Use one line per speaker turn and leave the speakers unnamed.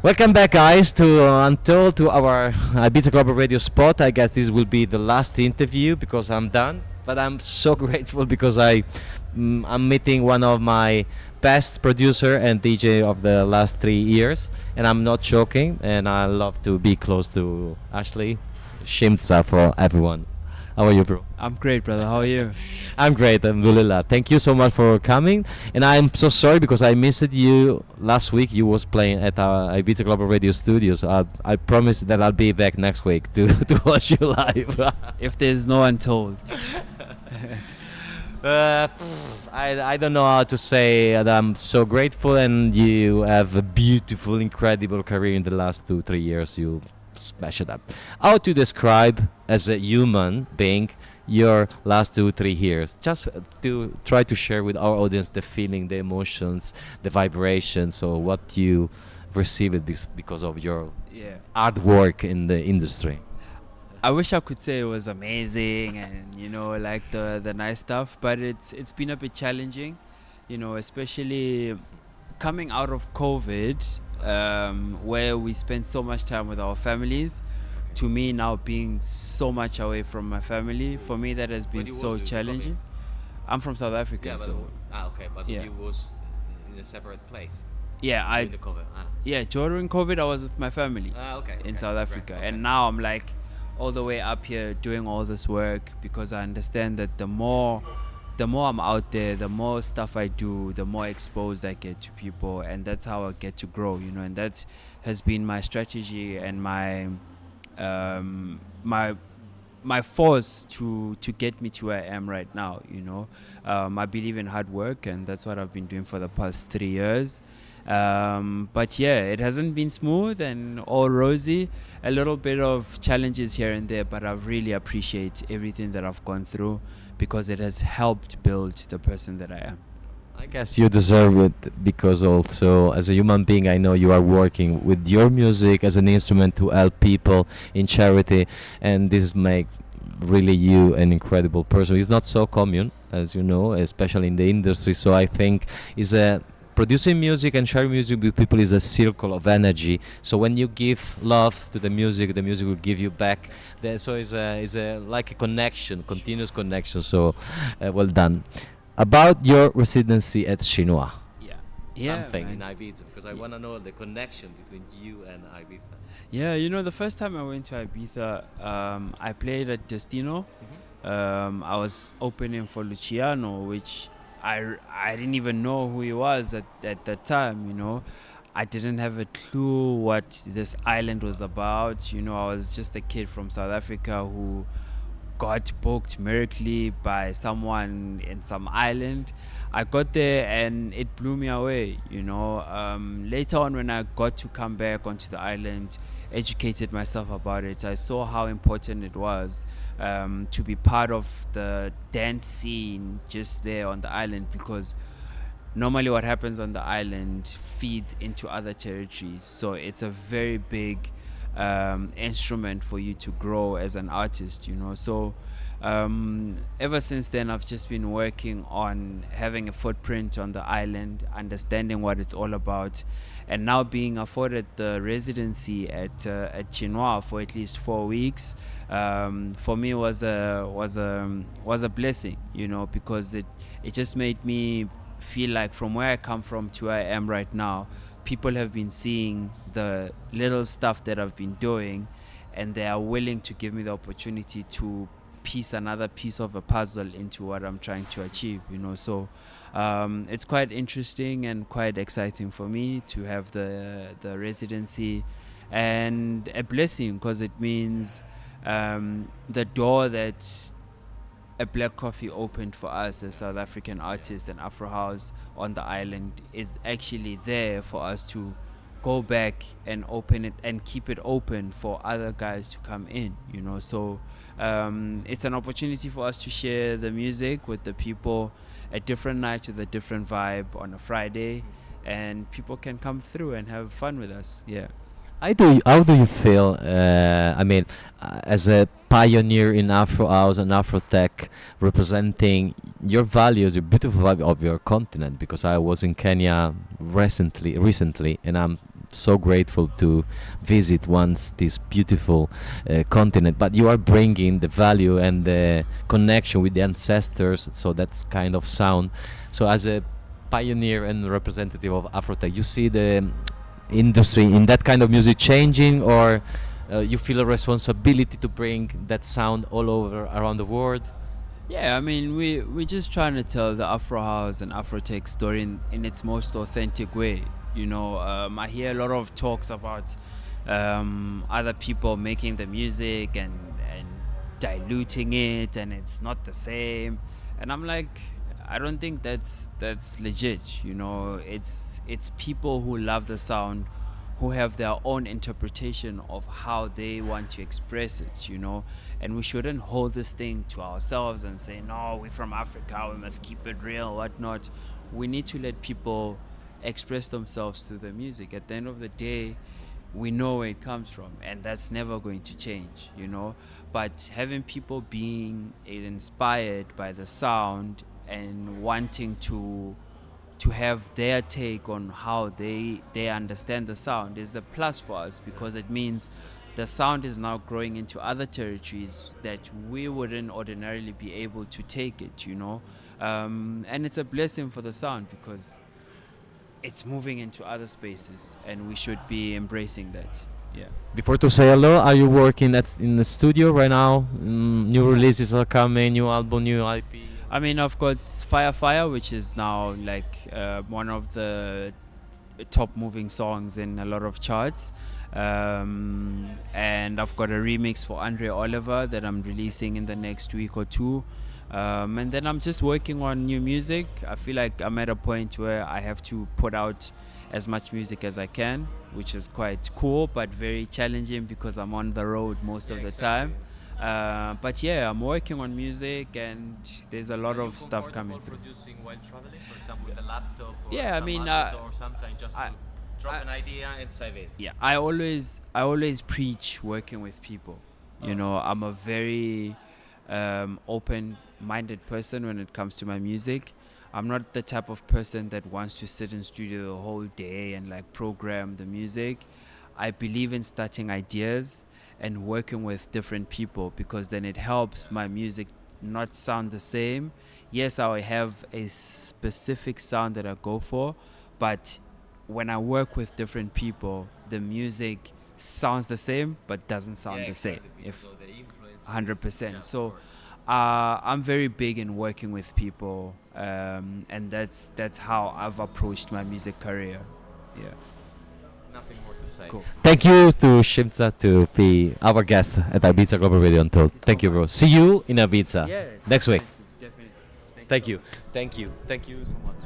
Welcome back, guys, to Untold, to our Ibiza Global Radio spot. I guess this will be the last interview because I'm done. But I'm so grateful because I'm meeting one of my best producer and DJ of the last 3 years, and I'm not joking. And I love to be close to Ashley, Shimza for everyone. How are you, bro?
I'm great, brother. How are you?
I'm great, Alhamdulillah. Thank you so much for coming. And I'm so sorry because I missed you last week. You was playing at our Ibiza Global Radio Studios. I promise that I'll be back next week to, to watch you live.
If there's no Untold.
I don't know how to say that I'm so grateful, and you have a beautiful, incredible career in the last 2-3 years. You smash it up. How to describe as a human being your last 2-3 years? Just to try to share with our audience the feeling, the emotions, the vibrations, or what you received because of your
Yeah.
hard work in the industry.
I wish I could say it was amazing and like the nice stuff, but it's been a bit challenging, especially coming out of COVID, where we spent so much time with our families. To me now being so much away from my family, for me that has been so challenging. I'm from South Africa, so
okay, but
yeah.
you was in a separate place
Yeah,
during the cover.
yeah, during COVID I was with my family
Okay,
in
okay,
South
right,
Africa,
okay.
and now I'm like all the way up here doing all this work because I understand that the more I'm out there, the more stuff I do, the more exposed I get to people, and that's how I get to grow, and that has been my strategy and my force to get me to where I am right now. I believe in hard work, and that's what I've been doing for the past 3 years. But yeah, it hasn't been smooth and all rosy. A little bit of challenges here and there, but I really appreciate everything that I've gone through because it has helped build the person that I am.
I guess you deserve it because also as a human being, I know you are working with your music as an instrument to help people in charity, and this make really you an incredible person. It's not so common, as you know, especially in the industry. So I think is a producing music and sharing music with people is a circle of energy. So when you give love to the music will give you back. So it's a like a connection, continuous connection. So well done. About your residency at Chinois,
Yeah. Yeah,
something in
man.
Ibiza, because I want to know the connection between you and Ibiza.
Yeah, the first time I went to Ibiza, I played at Destino. I was opening for Luciano, which I didn't even know who he was at that time. I didn't have a clue what this island was about. I was just a kid from South Africa who got booked miraculously by someone in some island. I got there and it blew me away. Later on, when I got to come back onto the island, educated myself about it, I saw how important it was to be part of the dance scene just there on the island, because normally what happens on the island feeds into other territories. So it's a very big instrument for you to grow as an artist. So ever since then, I've just been working on having a footprint on the island, understanding what it's all about, and now being afforded the residency at Chinois for at least 4 weeks. For me was a blessing, because it just made me feel like from where I come from to where I am right now, people have been seeing the little stuff that I've been doing, and they are willing to give me the opportunity to piece another piece of a puzzle into what I'm trying to achieve. So it's quite interesting and quite exciting for me to have the residency, and a blessing because it means the door that a Black Coffee opened for us as South African artists and Afro House on the island is actually there for us to go back and open it and keep it open for other guys to come in. So it's an opportunity for us to share the music with the people, a different night with a different vibe on a Friday, and people can come through and have fun with us. Yeah.
How do you feel? As a pioneer in Afro House and Afro Tech, representing your values, your beautiful value of your continent. Because I was in Kenya recently, and I'm so grateful to visit once this beautiful continent. But you are bringing the value and the connection with the ancestors, so that's kind of sound. So as a pioneer and representative of Afrotech, you see the industry in that kind of music changing, or you feel a responsibility to bring that sound all over around the world?
Yeah, I mean, we're just trying to tell the Afro House and Afrotech story in its most authentic way. I hear a lot of talks about other people making the music and diluting it, and it's not the same. And I'm like, I don't think that's legit. It's people who love the sound, who have their own interpretation of how they want to express it, and we shouldn't hold this thing to ourselves and say, no, we're from Africa, we must keep it real, whatnot. We need to let people express themselves through the music. At the end of the day, we know where it comes from, and that's never going to change, but having people being inspired by the sound and wanting to have their take on how they understand the sound is a plus for us, because it means the sound is now growing into other territories that we wouldn't ordinarily be able to take it, and it's a blessing for the sound because it's moving into other spaces, and we should be embracing that. Yeah.
Before to say hello, are you working in the studio right now? New releases are coming, new album, new IP.
I mean, I've got Fire, which is now like one of the top moving songs in a lot of charts. And I've got a remix for Andre Oliver that I'm releasing in the next week or two. And then I'm just working on new music. I feel like I'm at a point where I have to put out as much music as I can, which is quite cool but very challenging because I'm on the road most of the time. But yeah, I'm working on music, and there's a lot of stuff coming through.
Producing while traveling, for example, with a laptop or
Yeah, I mean, or
something, just to drop an idea and save it.
Yeah, I always preach working with people. I'm a very open-minded person when it comes to my music. I'm not the type of person that wants to sit in studio the whole day and like program the music. I believe in starting ideas and working with different people, because then it helps my music not sound the same. Yes, I will have a specific sound that I go for, but when I work with different people, the music sounds the same but doesn't sound the same. If 100%. So I'm very big in working with people, and that's how I've approached my music career. Yeah.
Nothing more to say.
Cool.
Thank you to Shimza to be our guest at Ibiza Global Radio Untold. Thank you, bro. See you in Ibiza next week.
Definitely.
Thank you. Thank you. Thank you so much.